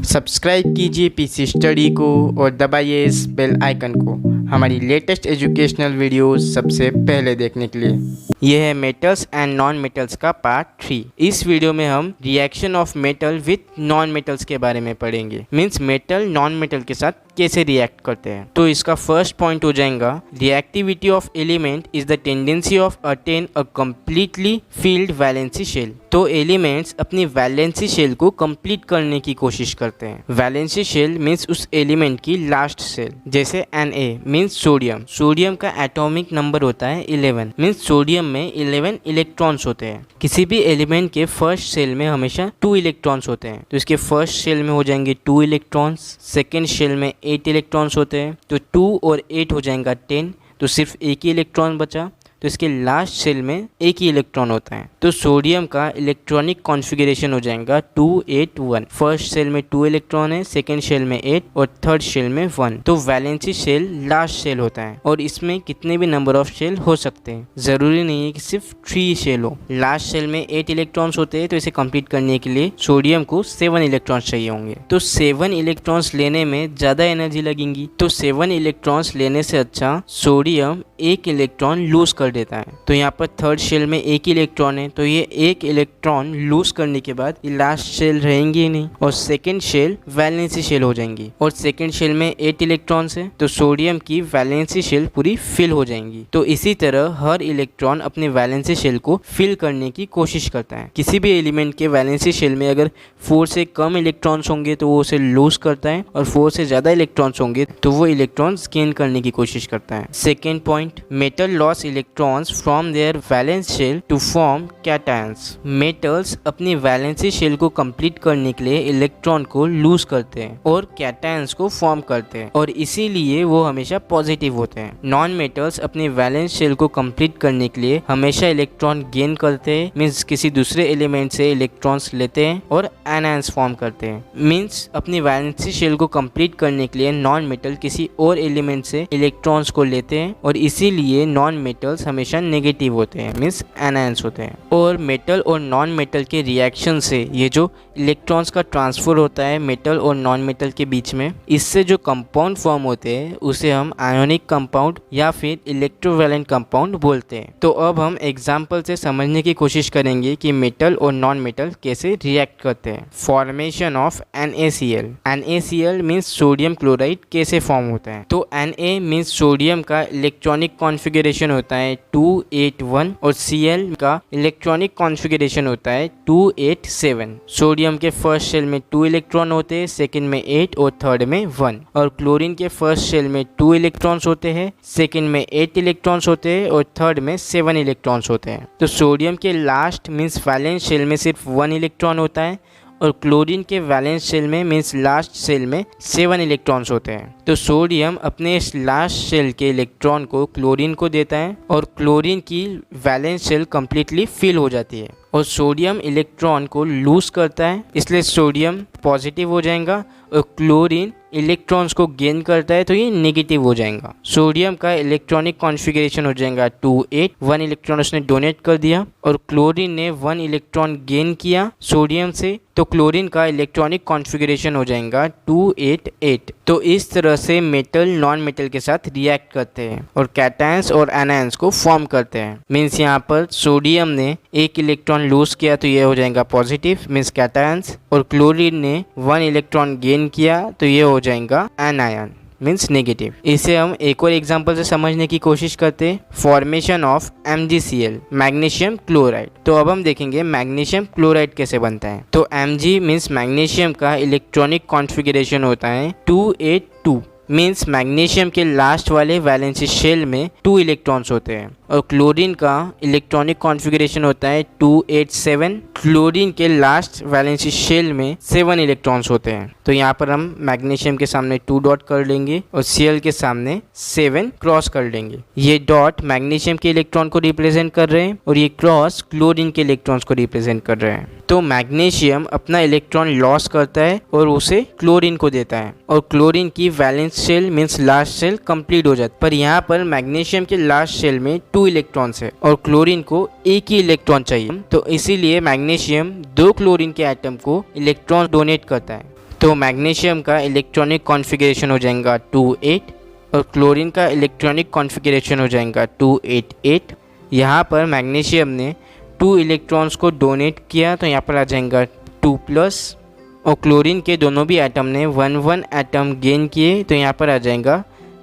Subscribe कीजिए PC study को और दबाइए इस बेल आइकन को हमारी लेटेस्ट एजुकेशनल वीडियोस सबसे पहले देखने के लिए। यह है मेटल्स एंड नॉन मेटल्स का पार्ट 3। इस वीडियो में हम reaction of metal with non metals के बारे में पढ़ेंगे। मीन्स मेटल नॉन मेटल के साथ कैसे रिएक्ट करते हैं। तो इसका फर्स्ट पॉइंट हो जाएगा, reactivity of element is the tendency of attain a completely filled valency shell. तो एलिमेंट्स अपनी वैलेंसी शेल को कंप्लीट करने की कोशिश करते हैं। वैलेंसी शेल मीन्स उस एलिमेंट की लास्ट शेल। जैसे Na मीन्स सोडियम। सोडियम का एटॉमिक नंबर होता है 11। मीन्स सोडियम में 11 इलेक्ट्रॉन्स होते हैं। किसी भी एलिमेंट के फर्स्ट शेल में हमेशा 2 इलेक्ट्रॉन्स होते हैं। तो इसके फर्स्ट शेल में हो जाएंगे 2 इलेक्ट्रॉन्स, सेकेंड शेल में 8 इलेक्ट्रॉन्स होते हैं। तो 2 और 8 हो जाएगा 10। तो सिर्फ एक ही इलेक्ट्रॉन बचा। तो इसके लास्ट शेल में एक ही इलेक्ट्रॉन होता है। तो सोडियम का इलेक्ट्रॉनिक कॉन्फ़िगरेशन हो जाएगा 281। फर्स्ट शेल में 2 इलेक्ट्रॉन है, सेकेंड शेल में 8 और थर्ड शेल में 1। तो वैलेंसी शेल लास्ट शेल होता है और इसमें कितने भी नंबर ऑफ शेल हो सकते हैं। जरूरी नहीं है कि सिर्फ 3 शेल हो। लास्ट शेल में 8 इलेक्ट्रॉन्स होते हैं। तो इसे कंप्लीट करने के लिए सोडियम को 7 इलेक्ट्रॉन्स चाहिए होंगे। तो 7 इलेक्ट्रॉन्स लेने में ज्यादा एनर्जी लगेगी। तो 7 इलेक्ट्रॉन्स लेने से अच्छा सोडियम 1 इलेक्ट्रॉन लूज कर देता है। तो यहाँ पर थर्ड शेल में 1 इलेक्ट्रॉन है। तो ये 1 इलेक्ट्रॉन लूज करने के बाद ये लास्ट शेल रहेंगी ही नहीं और सेकेंड शेल वैलेंसी शेल हो जाएंगी। और सेकेंड शेल में 8 इलेक्ट्रॉन्स है। तो सोडियम की वैलेंसी शेल पूरी फिल हो जाएंगी। तो इसी तरह हर इलेक्ट्रॉन अपने वैलेंसी शेल को फिल करने की कोशिश करता है। किसी भी एलिमेंट के वैलेंसी शेल में अगर 4 से कम इलेक्ट्रॉन्स होंगे तो वो उसे लूज करता है और 4 से ज्यादा इलेक्ट्रॉन्स होंगे तो वो इलेक्ट्रॉन्स गेन करने की कोशिश करता है। Second point, metal loss electrons from their valence shell to form cations. Metals अपनी वैलेंसी शेल को कंप्लीट करने के लिए इलेक्ट्रॉन को लूज करते हैं और कैटायंस को फॉर्म करते हैं और इसीलिए वो हमेशा पॉजिटिव होते हैं। नॉन मेटल्स अपनी वैलेंस शेल को कंप्लीट करने के लिए हमेशा इलेक्ट्रॉन गेन करते हैं। मीन्स किसी दूसरे एलिमेंट से इलेक्ट्रॉन्स लेते हैं और एनायंस फॉर्म करते हैं। मीन्स अपनी वैलेंसी शेल को कंप्लीट करने के लिए नॉन मेटल किसी और एलिमेंट से इलेक्ट्रॉन्स को लेते हैं और इसीलिए नॉन मेटल्स हमेशा नेगेटिव होते हैं, मीन्स एनायंस होते हैं। और मेटल और नॉन मेटल के रिएक्शन से ये जो इलेक्ट्रॉन्स का ट्रांसफर होता है मेटल और नॉन मेटल के बीच में, इससे जो कंपाउंड फॉर्म होते हैं उसे हम आयोनिक कंपाउंड या फिर इलेक्ट्रोवैलेंट कंपाउंड बोलते हैं। तो अब हम एग्जाम्पल से समझने की कोशिश करेंगे कि मेटल और नॉन मेटल कैसे रिएक्ट करते हैं। Formation of NaCl। NaCl means sodium chloride कैसे फॉर्म होता है। तो Na मीन्स सोडियम का इलेक्ट्रॉनिक कॉन्फ़िगरेशन होता है 281 और Cl का इलेक्ट्रॉनिक कॉन्फ़िगरेशन होता है 287। सोडियम के फर्स्ट शेल में 2 इलेक्ट्रॉन होते हैं, सेकंड में 8 और थर्ड में 1। और क्लोरीन के फर्स्ट शेल में 2 इलेक्ट्रॉन्स होते हैं, सेकंड में 8 इलेक्ट्रॉन्स होते हैं और थर्ड में 7 इलेक्ट्रॉन्स होते हैं। तो सोडियम के लास्ट मीन्स वैलेंस शेल में सिर्फ 1 इलेक्ट्रॉन होता है और क्लोरीन के वैलेंस शेल में मीन्स लास्ट शेल में 7 इलेक्ट्रॉन्स होते हैं। तो सोडियम अपने इस लास्ट शेल के इलेक्ट्रॉन को क्लोरीन को देता है और क्लोरीन की वैलेंस शेल कंप्लीटली फिल हो जाती है और सोडियम इलेक्ट्रॉन को लूज करता है, इसलिए सोडियम पॉजिटिव हो जाएगा और क्लोरीन इलेक्ट्रॉन्स को गेन करता है तो ये नेगेटिव हो जाएगा। सोडियम का इलेक्ट्रॉनिक कॉन्फ़िगरेशन हो जाएगा 281 1 इलेक्ट्रॉन उसने डोनेट कर दिया और क्लोरीन ने 1 इलेक्ट्रॉन गेन किया सोडियम से, तो क्लोरीन का इलेक्ट्रॉनिक कॉन्फ़िगरेशन हो जाएगा 288। तो इस तरह से मेटल नॉन मेटल के साथ रिएक्ट करते हैं और कैटायंस और एनायंस को फॉर्म करते हैं। मीन्स यहाँ पर सोडियम ने 1 इलेक्ट्रॉन लूज किया तो ये हो जाएगा पॉजिटिव मीन्स कैटायंस और क्लोरीन ने 1 इलेक्ट्रॉन गेन किया तो ये हो जाएगा एनायन मीन्स नेगेटिव। इसे हम एक और एग्जांपल से समझने की कोशिश करते हैं। Formation of MgCl magnesium chloride. तो अब हम देखेंगे मैग्नीशियम क्लोराइड कैसे बनता है। तो Mg मीन्स मैग्नीशियम का इलेक्ट्रॉनिक कॉन्फ़िगरेशन होता है 282। मीन्स मैग्नीशियम के लास्ट वाले वैलेंसी शेल में 2 इलेक्ट्रॉन्स होते हैं और क्लोरीन का इलेक्ट्रॉनिक कॉन्फ़िगरेशन होता है 287। क्लोरीन के लास्ट वैलेंसी शेल में 7 इलेक्ट्रॉन्स होते हैं। तो यहाँ पर हम मैग्नीशियम के सामने 2 डॉट कर लेंगे और Cl के सामने 7 क्रॉस कर लेंगे। ये डॉट मैग्नीशियम के इलेक्ट्रॉन को रिप्रेजेंट कर रहे हैं और ये क्रॉस क्लोरीन के इलेक्ट्रॉन्स को रिप्रेजेंट कर रहे हैं। तो मैग्नीशियम अपना इलेक्ट्रॉन लॉस करता है और उसे क्लोरीन को देता है और क्लोरीन की valence shell means last shell complete हो जाती है। पर यहाँ पर मैग्नीशियम के लास्ट शेल में 2 इलेक्ट्रॉन्स है और क्लोरीन को एक ही इलेक्ट्रॉन चाहिए, तो इसीलिए मैग्नीशियम 2 क्लोरीन के एटम को इलेक्ट्रॉन डोनेट करता है। तो मैग्नीशियम का इलेक्ट्रॉनिक कॉन्फ़िगरेशन हो जाएगा 2,8 और क्लोरीन का इलेक्ट्रॉनिक कॉन्फ़िगरेशन हो जाएगा 2,8,8। यहाँ पर मैग्नीशियम ने 2 इलेक्ट्रॉन्स को डोनेट किया तो यहाँ पर आ जाएगा 2+ और क्लोरीन के दोनों भी एटम ने 1 एटम गेन किए तो यहाँ पर आ जाएगा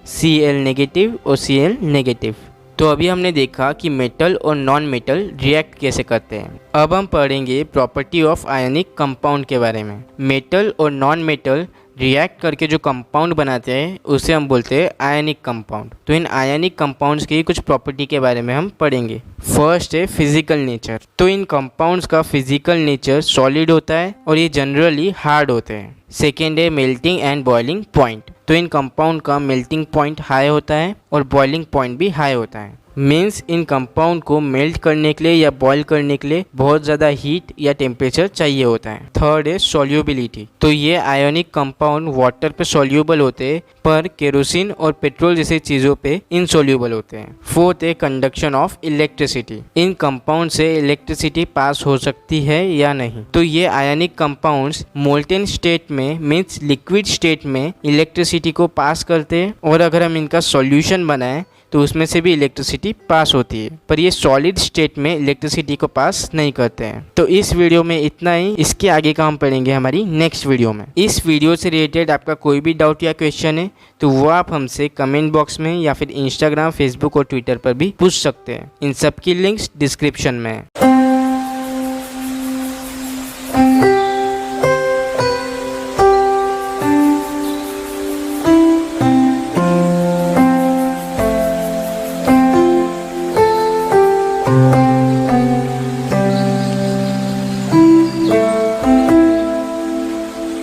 Cl नेगेटिव और Cl नेगेटिव। तो अभी हमने देखा कि मेटल और नॉन मेटल रिएक्ट कैसे करते हैं। अब हम पढ़ेंगे प्रॉपर्टी ऑफ आयनिक कंपाउंड के बारे में। मेटल और नॉन मेटल रिएक्ट करके जो कंपाउंड बनाते हैं उसे हम बोलते हैं आयनिक कंपाउंड। तो इन आयनिक कंपाउंड्स की कुछ प्रॉपर्टी के बारे में हम पढ़ेंगे। फर्स्ट है फिजिकल नेचर। तो इन कंपाउंड्स का फिजिकल नेचर सॉलिड होता है और ये जनरली हार्ड होते हैं। सेकेंड है मेल्टिंग एंड बॉइलिंग पॉइंट। तो इन कंपाउंड का मेल्टिंग पॉइंट हाई होता है और बॉइलिंग पॉइंट भी हाई होता है। मीन्स इन कंपाउंड को मेल्ट करने के लिए या बॉयल करने के लिए बहुत ज़्यादा हीट या टेम्परेचर चाहिए होता है। थर्ड है सॉल्युबिलिटी। तो ये आयोनिक कंपाउंड वाटर पे सॉल्यूबल होते हैं पर केरोसिन और पेट्रोल जैसी चीज़ों पे इनसॉल्यूबल होते हैं। फोर्थ है conduction of electricity. In compound से इलेक्ट्रिसिटी पास हो सकती है या नहीं। तो ये आयोनिक कंपाउंड्स मोल्टेन स्टेट में मीन्स लिक्विड स्टेट में इलेक्ट्रिसिटी को पास करते हैं और अगर हम इनका सॉल्यूशन बनाएं तो उसमें से भी इलेक्ट्रिसिटी पास होती है, पर ये सॉलिड स्टेट में इलेक्ट्रिसिटी को पास नहीं करते हैं। तो इस वीडियो में इतना ही। इसके आगे का हम पढ़ेंगे हमारी नेक्स्ट वीडियो में। इस वीडियो से रिलेटेड आपका कोई भी डाउट या क्वेश्चन है तो वो आप हमसे कमेंट बॉक्स में या फिर इंस्टाग्राम, फेसबुक और ट्विटर पर भी पूछ सकते हैं। इन सब की लिंक्स डिस्क्रिप्शन में है।